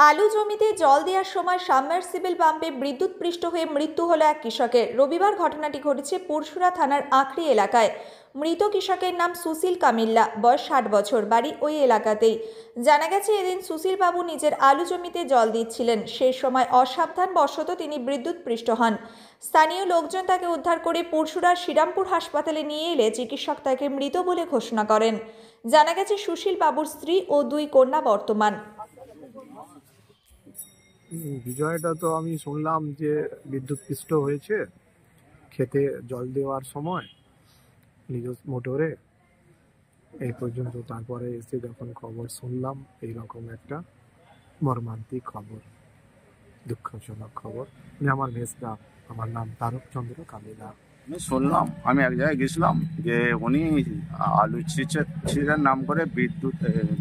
আলু জমিতে জল দেওয়ার সময় সাবমার্সিবল পাম্পে বিদ্যুৎপৃষ্ট হয়ে মৃত্যু হলো এক কৃষকের। রবিবার ঘটনাটি ঘটেছে পুরসুরা থানার আঁকড়ি এলাকায়। মৃত কৃষকের নাম সুশীল কামিল্লা, বয়স 60 বছর, বাড়ি ওই এলাকাতেই। জানা গেছে, এদিন সুশীল বাবু নিজের আলু জমিতে জল দিচ্ছিলেন। সেই সময় অসাবধানবশত তিনি বিদ্যুৎপৃষ্ট হন। স্থানীয় লোকজন তাকে উদ্ধার করে পুরসুরার শ্রীরামপুর হাসপাতালে নিয়ে এলে চিকিৎসক তাকে মৃত বলে ঘোষণা করেন। জানা গেছে, সুশীল বাবুর স্ত্রী ও 2 কন্যা বর্তমান। বিষয়টা তো আমি শুনলাম যে বিদ্যুৎপৃষ্ট হয়েছে খেতে জল দেওয়ার সময় নিজ মোটরে। এই পর্যন্ত তারপরে এসে যখন খবর শুনলাম এইরকম একটা মর্মান্তিক খবর, দুঃখজনক খবর। আমার ভেসটা, আমার নাম তারক চন্দ্র কামিলা। আমি শুনলাম, আমি এক জায়গায় গেছিলাম যে উনি আলু ছিঁড়ার নাম করে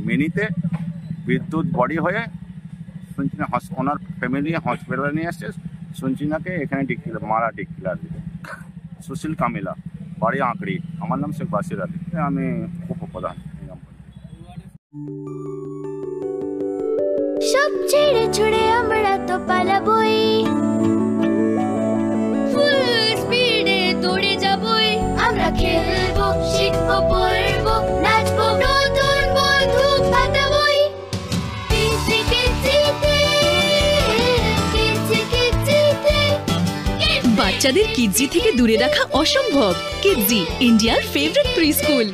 মিনিতে বিদ্যুৎ বডি হয়ে শুনছি না ওনার ফ্যামিলি হসপিটালে নিয়ে আসছে। শুনছি নাকি এখানে মারা ডিক্লার দিবে। সুশীল কামিলা, বাড়ি আঁকড়ি। আমার নাম শেখ বাসির আলী, আমি উপপ্রধান। সব ছেড়ে ছুড়ে আমরা তো পালাবই, ফুল স্পিডে দৌড়ে যাবই। আমরা খেলবো, শিখবো, পড়বো, নাচবো, নতুন বন্ধু পাতাবই। বাচ্চাদের কিডজি থেকে দূরে রাখা অসম্ভব। কিডজি, ইন্ডিয়ার ফেভারিট প্রি স্কুল।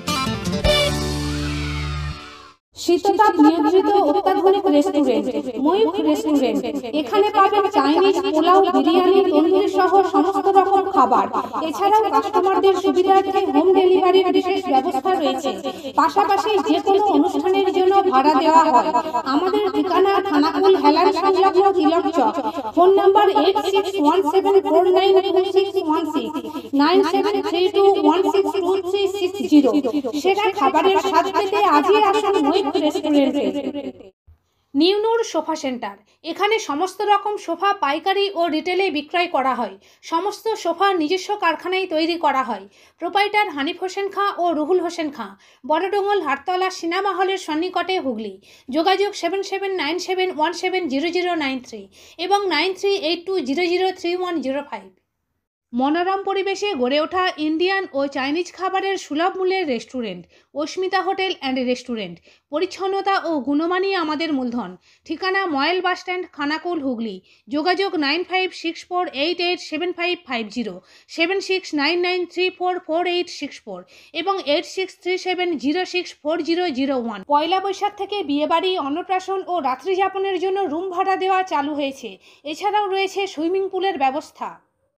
শীততাপ নিয়ন্ত্রিত অত্যাধুনিক রেস্টুরেন্ট ময়ূখ রেস্টুরেন্ট। এখানে পাবেন চাইনিজ, পোলাও, বিরিয়ানি, তন্দুরি সহ সমস্ত রকম খাবার। এছাড়াও কাস্টমারদের সুবিধার্থে হোম ডেলিভারির বিশেষ ব্যবস্থা রয়েছে। পাশাপাশি যে কোনো অনুষ্ঠানের জন্য ভাড়া দেওয়া হয়। আমাদের ঠিকানা খানাকুল হেলান সংলগ্ন তিলক চক। Phone number 8617492616, 9732162360। সেরা খাবারের স্বাদ পেতে আজই আসুন ময়ূখ রেস্টুরেন্টে। নিউনুর সোফা সেন্টার। এখানে সমস্ত রকম সোফা পাইকারি ও রিটেলে বিক্রয় করা হয়। সমস্ত সোফা নিজস্ব কারখানায় তৈরি করা হয়। প্রোপাইটার হানিফ হোসেন খাঁ ও রুহুল হোসেন খাঁ, বড়ডোঙ্গল, হাটতলা, সিনেমা হলের সন্নিকটে, হুগলি। যোগাযোগ 7797170093 এবং 9382003105। মনোরম পরিবেশে গড়ে ওঠা ইন্ডিয়ান ও চাইনিজ খাবারের সুলভ মূল্যের restaurant Asmita hotel and restaurant. পরিচ্ছন্নতা ও গুণমানই আমাদের মূলধন। ঠিকানা ময়েল বাসস্ট্যান্ড, খানাকুল, হুগলি। যোগাযোগ 9564887550, 7699344864 এবং 8637064001। পয়লা বৈশাখ থেকে বিয়েবাড়ি, অন্নপ্রাশন ও রাত্রিযাপনের জন্য রুম ভাড়া দেওয়া চালু হয়েছে। এছাড়াও রয়েছে সুইমিং পুলের ব্যবস্থা।